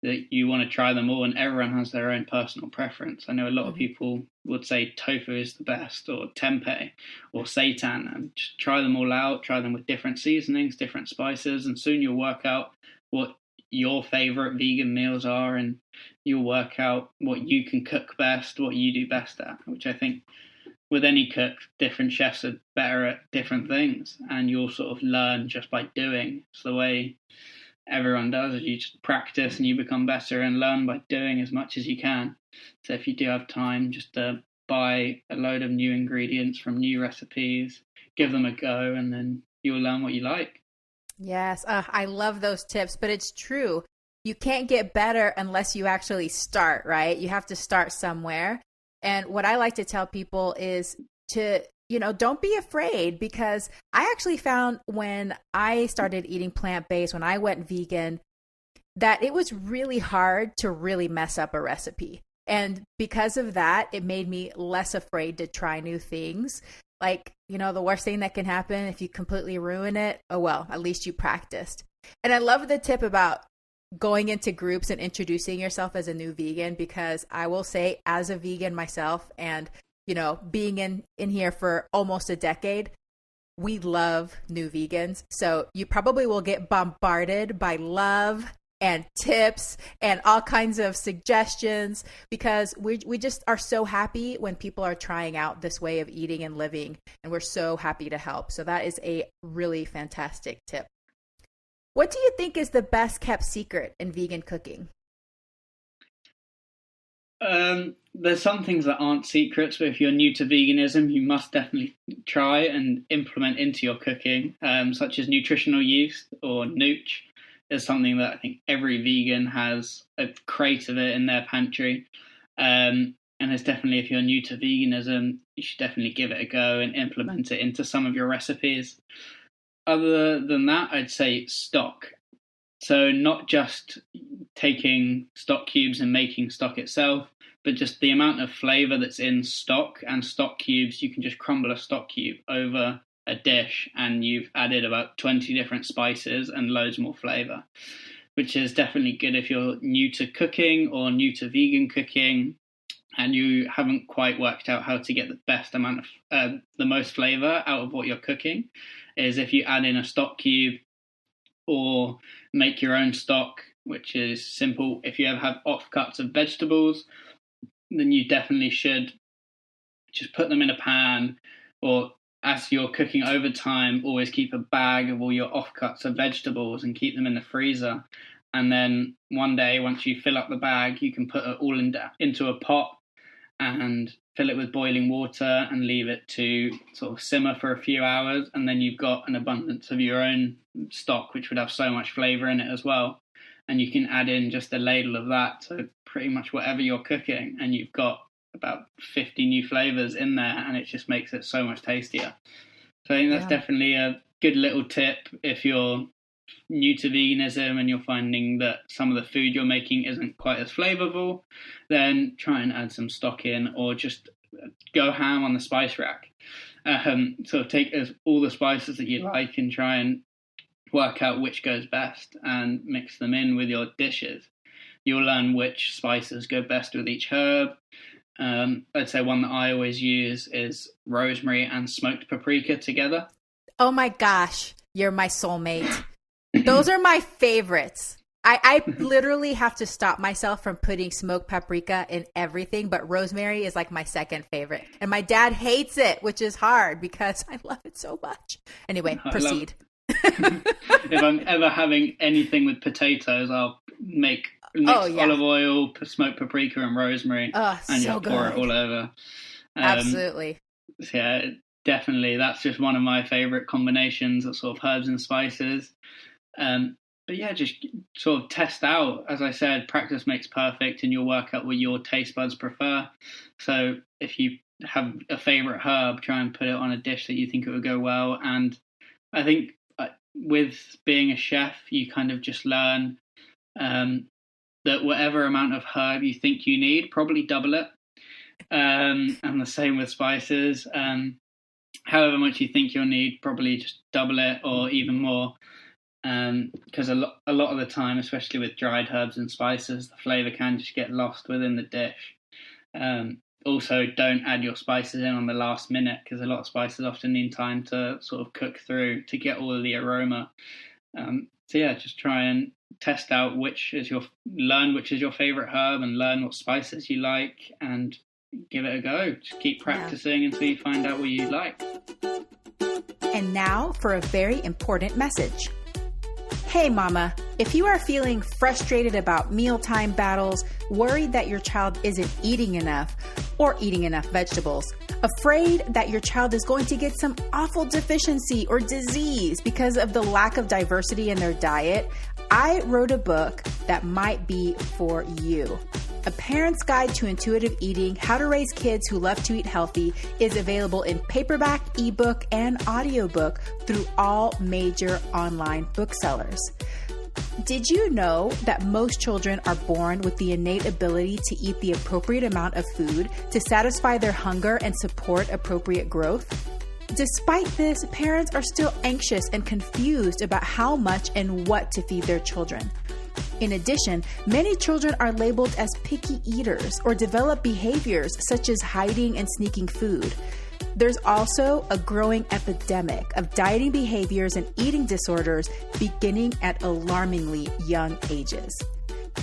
that you want to try them all, and everyone has their own personal preference. I know a lot of people would say tofu is the best, or tempeh, or seitan, and just try them all out, try them with different seasonings, different spices, and soon you'll work out what your favorite vegan meals are, and you'll work out what you can cook best, what you do best at, which I think with any cook, different chefs are better at different things, and you'll sort of learn just by doing. It's the way everyone does. You just practice and you become better and learn by doing as much as you can. So if you do have time, just buy a load of new ingredients from new recipes, give them a go, and then you'll learn what you like. Yes, I love those tips, but it's true. You can't get better unless you actually start, right? You have to start somewhere. And what I like to tell people is to, don't be afraid, because I actually found when I started eating plant-based, when I went vegan, that it was really hard to really mess up a recipe. And because of that, it made me less afraid to try new things. Like, the worst thing that can happen if you completely ruin it, oh well, at least you practiced. And I love the tip about going into groups and introducing yourself as a new vegan, because I will say, as a vegan myself, and being in here for almost a decade, we love new vegans. So you probably will get bombarded by love and tips and all kinds of suggestions, because we just are so happy when people are trying out this way of eating and living, and we're so happy to help. So that is a really fantastic tip. What do you think is the best kept secret in vegan cooking? There's some things that aren't secrets, but if you're new to veganism, you must definitely try and implement into your cooking, such as nutritional yeast, or nooch. Is something that I think every vegan has a crate of it in their pantry. And it's definitely, if you're new to veganism, you should definitely give it a go and implement it into some of your recipes. Other than that, I'd say stock. So not just taking stock cubes and making stock itself, but just the amount of flavor that's in stock and stock cubes. You can just crumble a stock cube over a dish and you've added about 20 different spices and loads more flavor, which is definitely good if you're new to cooking or new to vegan cooking and you haven't quite worked out how to get the best amount of the most flavor out of what you're cooking. Is if you add in a stock cube or make your own stock, which is simple. If you ever have offcuts of vegetables, then you definitely should just put them in a pan, or as you're cooking over time, always keep a bag of all your offcuts of vegetables and keep them in the freezer. And then one day, once you fill up the bag, you can put it all into a pot and fill it with boiling water and leave it to sort of simmer for a few hours. And then you've got an abundance of your own stock, which would have so much flavor in it as well. And you can add in just a ladle of that to pretty much whatever you're cooking. And you've got about 50 new flavors in there, and it just makes it so much tastier. So I think that's definitely a good little tip if you're new to veganism and you're finding that some of the food you're making isn't quite as flavorful, then try and add some stock in, or just go ham on the spice rack. So take all the spices that you like and try and work out which goes best and mix them in with your dishes. You'll learn which spices go best with each herb. I'd say one that I always use is rosemary and smoked paprika together. Oh my gosh, you're my soulmate. Those are my favorites. I literally have to stop myself from putting smoked paprika in everything, but rosemary is like my second favorite. And my dad hates it, which is hard because I love it so much. Anyway, proceed. If I'm ever having anything with potatoes, I'll mix olive oil, smoked paprika and rosemary, and so just pour it all over. Absolutely. Yeah, definitely. That's just one of my favorite combinations of sort of herbs and spices. but yeah, just sort of test out. As I said, practice makes perfect, and you'll work out what your taste buds prefer. So if you have a favorite herb, try and put it on a dish that you think it would go well. And I think with being a chef, you kind of just learn that whatever amount of herb you think you need, probably double it. And the same with spices. However much you think you'll need, probably just double it or even more. Because a lot of the time, especially with dried herbs and spices, the flavour can just get lost within the dish. Also, don't add your spices in on the last minute, because a lot of spices often need time to sort of cook through to get all of the aroma. So yeah, just try and test out which is your favourite herb, and learn what spices you like, and give it a go. Just keep practicing until you find out what you like. And now for a very important message. Hey mama, if you are feeling frustrated about mealtime battles, worried that your child isn't eating enough or eating enough vegetables, afraid that your child is going to get some awful deficiency or disease because of the lack of diversity in their diet, I wrote a book that might be for you. A Parent's Guide to Intuitive Eating, How to Raise Kids Who Love to Eat Healthy is available in paperback, ebook, and audiobook through all major online booksellers. Did you know that most children are born with the innate ability to eat the appropriate amount of food to satisfy their hunger and support appropriate growth? Despite this, parents are still anxious and confused about how much and what to feed their children. In addition, many children are labeled as picky eaters or develop behaviors such as hiding and sneaking food. There's also a growing epidemic of dieting behaviors and eating disorders beginning at alarmingly young ages.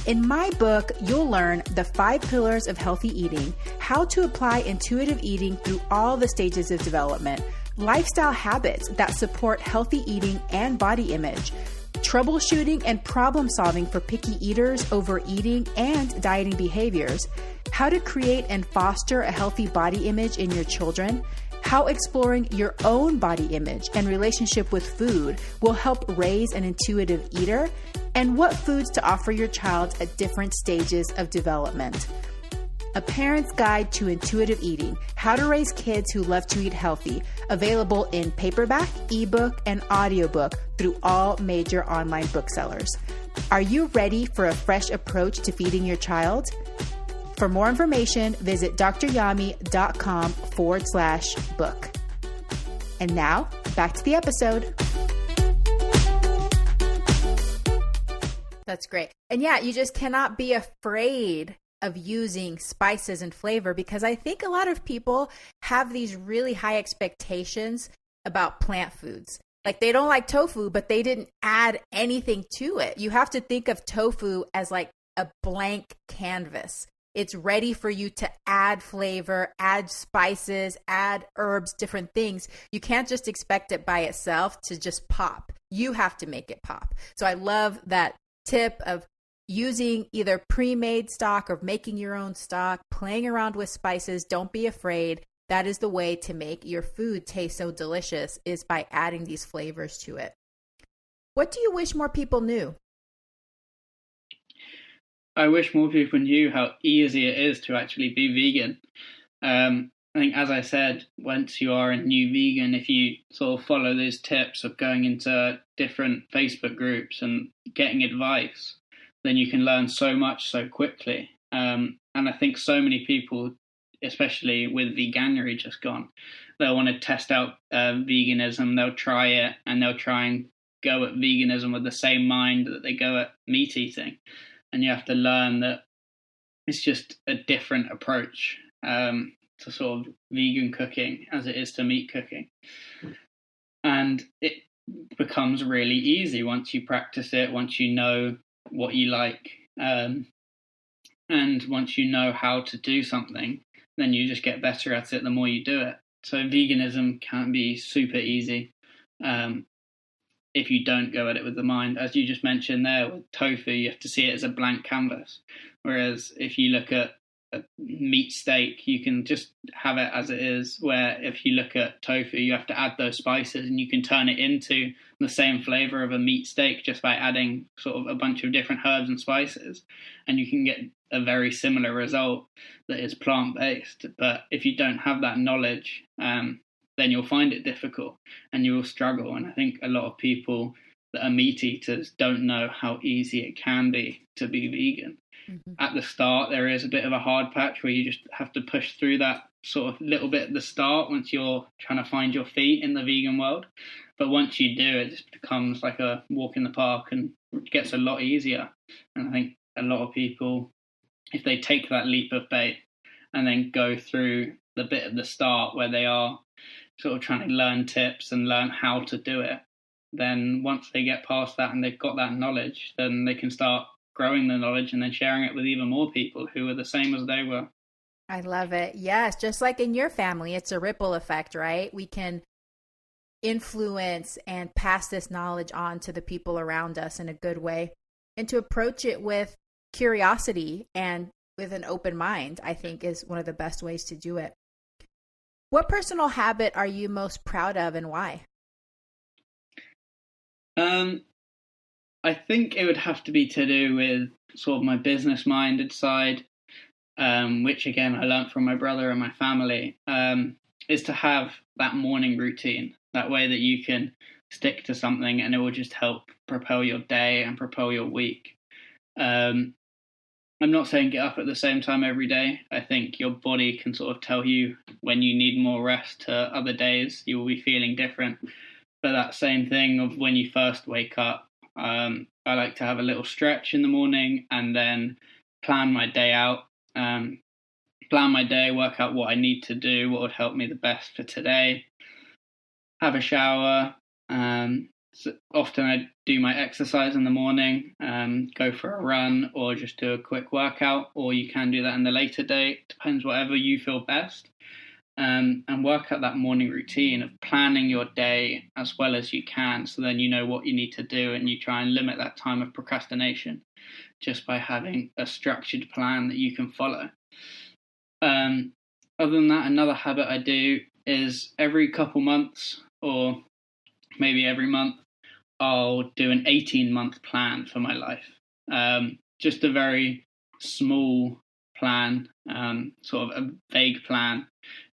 In my book, you'll learn the 5 pillars of healthy eating, how to apply intuitive eating through all the stages of development, lifestyle habits that support healthy eating and body image, troubleshooting and problem solving for picky eaters, overeating, and dieting behaviors, how to create and foster a healthy body image in your children, how exploring your own body image and relationship with food will help raise an intuitive eater, and what foods to offer your child at different stages of development. A Parent's Guide to Intuitive Eating, How to Raise Kids Who Love to Eat Healthy, available in paperback, ebook, and audiobook through all major online booksellers. Are you ready for a fresh approach to feeding your child? For more information, visit dryami.com/book. And now, back to the episode. That's great. And yeah, you just cannot be afraid of using spices and flavor, because I think a lot of people have these really high expectations about plant foods. Like they don't like tofu, but they didn't add anything to it. You have to think of tofu as like a blank canvas. It's ready for you to add flavor, add spices, add herbs, different things. You can't just expect it by itself to just pop. You have to make it pop. So I love that tip of using either pre-made stock or making your own stock, playing around with spices. Don't be afraid. That is the way to make your food taste so delicious, is by adding these flavors to it. What do you wish more people knew? I wish more people knew how easy it is to actually be vegan. I think, as I said, once you are a new vegan, if you sort of follow those tips of going into different Facebook groups and getting advice, then you can learn so much so quickly. And I think so many people, especially with veganuary just gone, they'll want to test out veganism, they'll try it, and they'll try and go at veganism with the same mind that they go at meat eating. And you have to learn that it's just a different approach to sort of vegan cooking as it is to meat cooking. And it becomes really easy once you practice it, once you know what you like, and once you know how to do something, then you just get better at it the more you do it. So veganism can be super easy if you don't go at it with the mind. As you just mentioned there with tofu, you have to see it as a blank canvas, whereas if you look at a meat steak, you can just have it as it is, where if you look at tofu, you have to add those spices and you can turn it into the same flavor of a meat steak just by adding sort of a bunch of different herbs and spices, and you can get a very similar result that is plant-based. But if you don't have that knowledge, then you'll find it difficult and you will struggle. And I think a lot of people that are meat eaters don't know how easy it can be to be vegan. Mm-hmm. At the start, there is a bit of a hard patch where you just have to push through that sort of little bit at the start once you're trying to find your feet in the vegan world. But once you do, it just becomes like a walk in the park and it gets a lot easier. And I think a lot of people, if they take that leap of faith and then go through the bit at the start where they are sort of trying to learn tips and learn how to do it, then once they get past that and they've got that knowledge, then they can start growing the knowledge and then sharing it with even more people who are the same as they were. I love it. Yes, just like in your family, it's a ripple effect, right? We can influence and pass this knowledge on to the people around us in a good way, and to approach it with curiosity and with an open mind, I think is one of the best ways to do it. What personal habit are you most proud of and why? I think it would have to be to do with sort of my business-minded side, which again I learned from my brother and my family, is to have that morning routine. That way that you can stick to something and it will just help propel your day and propel your week. I'm not saying get up at the same time every day. I think your body can sort of tell you when you need more rest to other days. You will be feeling different. But that same thing of when you first wake up, I like to have a little stretch in the morning and then plan my day out. Plan my day, work out what I need to do, what would help me the best for today. Have a shower. So often I do my exercise in the morning, go for a run or just do a quick workout, or you can do that in the later day. Depends whatever you feel best. And work out that morning routine of planning your day as well as you can, so then you know what you need to do and you try and limit that time of procrastination just by having a structured plan that you can follow. Other than that, another habit I do is every couple months or maybe every month, I'll do an 18-month plan for my life. Just a very small plan, sort of a vague plan,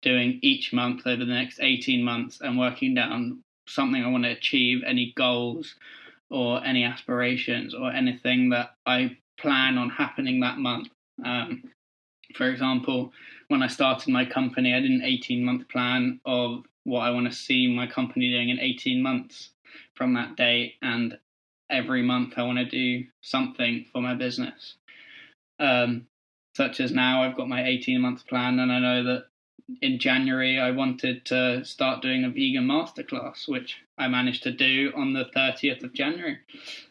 doing each month over the next 18 months and working down something I want to achieve, any goals or any aspirations or anything that I plan on happening that month. For example, when I started my company, I did an 18-month plan of what I want to see my company doing in 18 months from that date, and every month I want to do something for my business. Such as now I've got my 18-month plan, and I know that in January I wanted to start doing a vegan masterclass, which I managed to do on the 30th of January.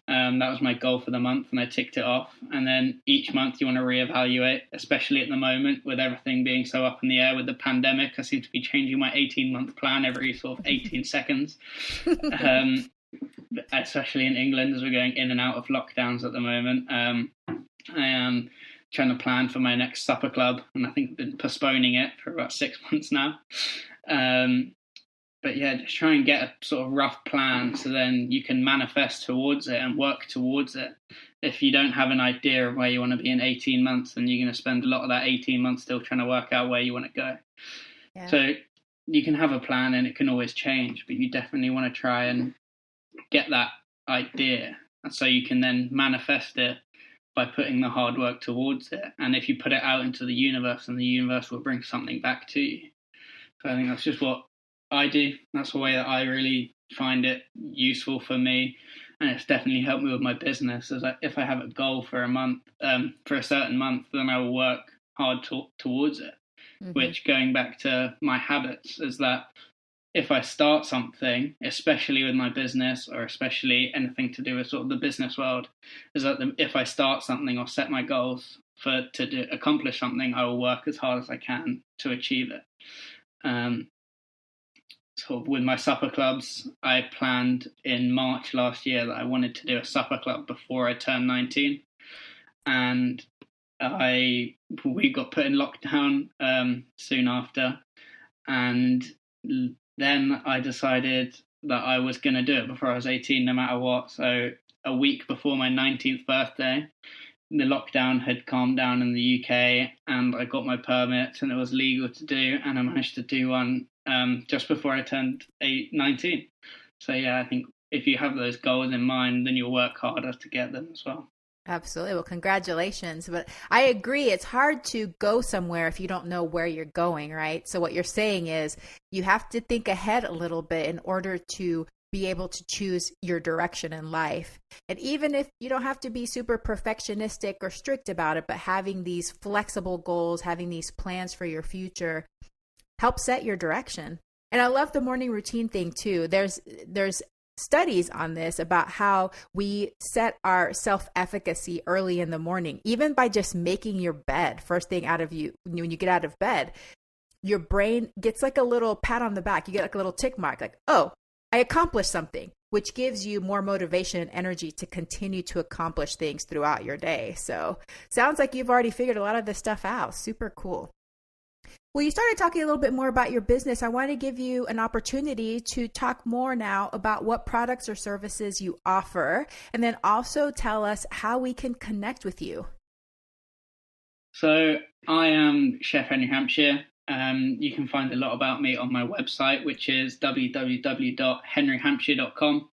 That was my goal for the month, and I ticked it off. And then each month you want to reevaluate, especially at the moment with everything being so up in the air with the pandemic. I seem to be changing my 18-month plan every sort of 18 seconds, especially in England as we're going in and out of lockdowns at the moment. I am trying to plan for my next supper club, and I think I've been postponing it for about 6 months now. But yeah, just try and get a sort of rough plan so then you can manifest towards it and work towards it. If you don't have an idea of where you want to be in 18 months, then you're going to spend a lot of that 18 months still trying to work out where you want to go. Yeah. So you can have a plan and it can always change, but you definitely want to try and get that idea so you can then manifest it by putting the hard work towards it. And if you put it out into the universe, and the universe will bring something back to you. So I think that's just what I do. That's the way that I really find it useful for me. And it's definitely helped me with my business. Is like if I have a goal for a month, for a certain month, then I will work hard towards it. Mm-hmm. Which, going back to my habits, is that if I start something, especially with my business or especially anything to do with sort of the business world, is that if I start something or set my goals to accomplish something, I will work as hard as I can to achieve it. So with my supper clubs, I planned in March last year that I wanted to do a supper club before I turned 19. And we got put in lockdown soon after, and then I decided that I was going to do it before I was 18, no matter what. So a week before my 19th birthday, the lockdown had calmed down in the UK, and I got my permit, and it was legal to do, and I managed to do one just before I turned 19. So yeah, I think if you have those goals in mind, then you'll work harder to get them as well. Absolutely. Well, congratulations. But I agree. It's hard to go somewhere if you don't know where you're going, right? So what you're saying is you have to think ahead a little bit in order to be able to choose your direction in life. And even if you don't have to be super perfectionistic or strict about it, but having these flexible goals, having these plans for your future helps set your direction. And I love the morning routine thing too. There's studies on this about how we set our self-efficacy early in the morning, even by just making your bed first thing when you get out of bed. Your brain gets like a little pat on the back. You get like a little tick mark, like, oh, I accomplished something, which gives you more motivation and energy to continue to accomplish things throughout your day. So sounds like you've already figured a lot of this stuff out. Super cool. Well, you started talking a little bit more about your business. I want to give you an opportunity to talk more now about what products or services you offer, and then also tell us how we can connect with you. So I am Chef Henry Hampshire. You can find a lot about me on my website, which is www.henryhampshire.com.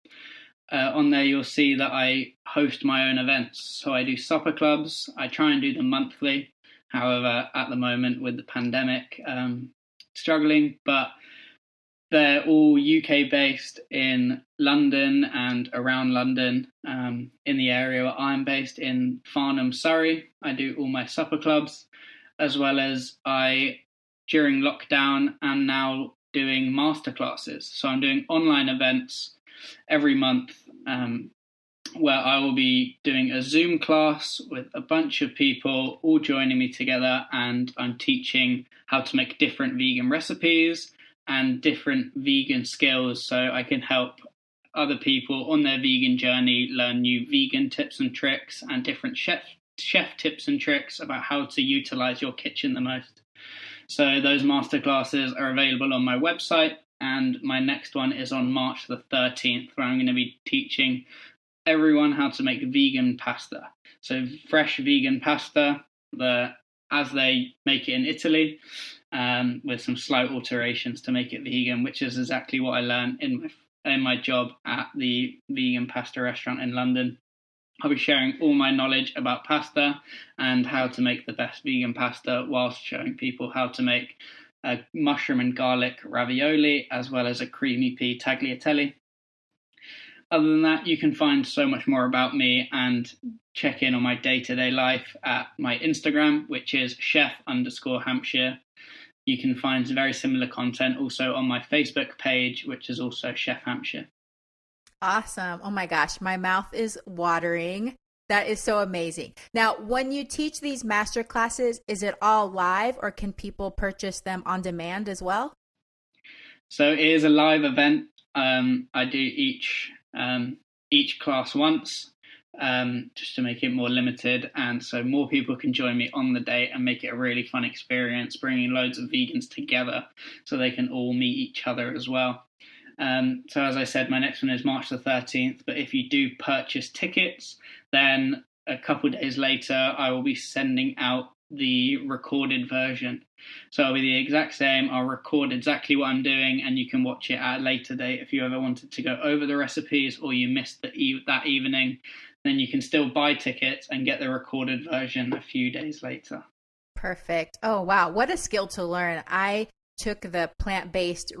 On there, you'll see that I host my own events. So I do supper clubs. I try and do them monthly. However, at the moment with the pandemic, struggling, but they're all UK based in London and around London. In the area where I'm based in Farnham, Surrey, I do all my supper clubs, as well as during lockdown, am now doing masterclasses. So I'm doing online events every month, where I will be doing a Zoom class with a bunch of people all joining me together, and I'm teaching how to make different vegan recipes and different vegan skills so I can help other people on their vegan journey learn new vegan tips and tricks and different chef tips and tricks about how to utilize your kitchen the most. So those masterclasses are available on my website, and my next one is on March the 13th, where I'm going to be teaching everyone how to make vegan pasta. So fresh vegan pasta, as they make it in Italy, with some slight alterations to make it vegan, which is exactly what I learned in my job at the vegan pasta restaurant in London. I'll be sharing all my knowledge about pasta and how to make the best vegan pasta, whilst showing people how to make a mushroom and garlic ravioli, as well as a creamy pea tagliatelle. Other than that, you can find so much more about me and check in on my day-to-day life at my Instagram, which is chef_Hampshire. You can find very similar content also on my Facebook page, which is also Chef Hampshire. Awesome. Oh my gosh, my mouth is watering. That is so amazing. Now, when you teach these master classes, is it all live, or can people purchase them on demand as well? So it is a live event. I do each class once, just to make it more limited, and so more people can join me on the day and make it a really fun experience, bringing loads of vegans together so they can all meet each other as well. So as I said, my next one is March the 13th, but if you do purchase tickets, then a couple of days later I will be sending out the recorded version. So it'll be the exact same. I'll record exactly what I'm doing, and you can watch it at a later date. If you ever wanted to go over the recipes, or you missed that evening, then you can still buy tickets and get the recorded version a few days later. Perfect. Oh, wow. What a skill to learn. I took the plant-based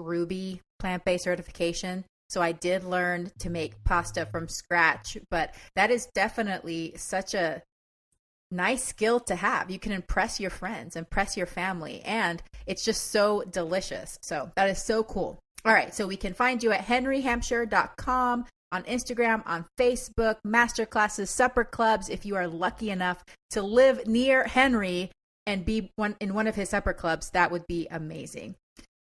certification. So I did learn to make pasta from scratch, but that is definitely such a nice skill to have. You can impress your friends, impress your family, and it's just so delicious. So that is so cool. All right. So we can find you at henryhampshire.com, on Instagram, on Facebook, masterclasses, supper clubs. If you are lucky enough to live near Henry and be in one of his supper clubs, that would be amazing.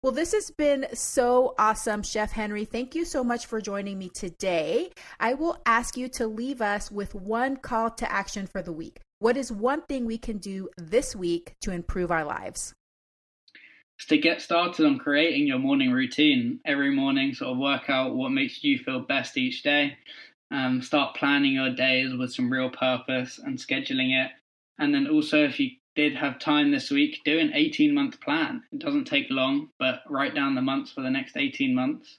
Well, this has been so awesome, Chef Henry. Thank you so much for joining me today. I will ask you to leave us with one call to action for the week. What is one thing we can do this week to improve our lives? To get started on creating your morning routine. Every morning, sort of work out what makes you feel best each day. Start planning your days with some real purpose and scheduling it. And then also, if you did have time this week, do an 18-month plan. It doesn't take long, but write down the months for the next 18 months.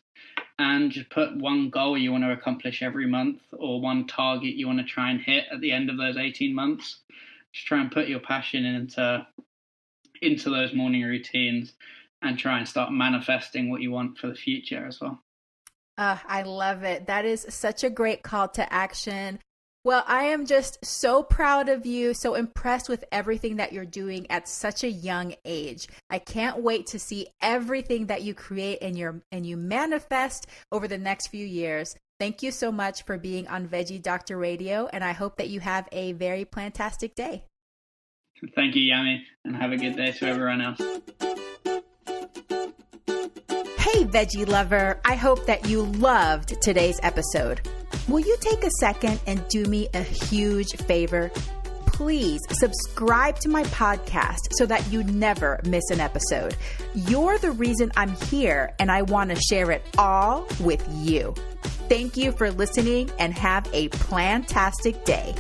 And just put one goal you want to accomplish every month, or one target you want to try and hit at the end of those 18 months. Just try and put your passion into those morning routines and try and start manifesting what you want for the future as well. I love it. That is such a great call to action. Well, I am just so proud of you, so impressed with everything that you're doing at such a young age. I can't wait to see everything that you create and you manifest over the next few years. Thank you so much for being on Veggie Doctor Radio, and I hope that you have a very plantastic day. Thank you, Yami, and have a good day to everyone else. Hey, veggie lover. I hope that you loved today's episode. Will you take a second and do me a huge favor? Please subscribe to my podcast so that you never miss an episode. You're the reason I'm here, and I want to share it all with you. Thank you for listening, and have a plantastic day.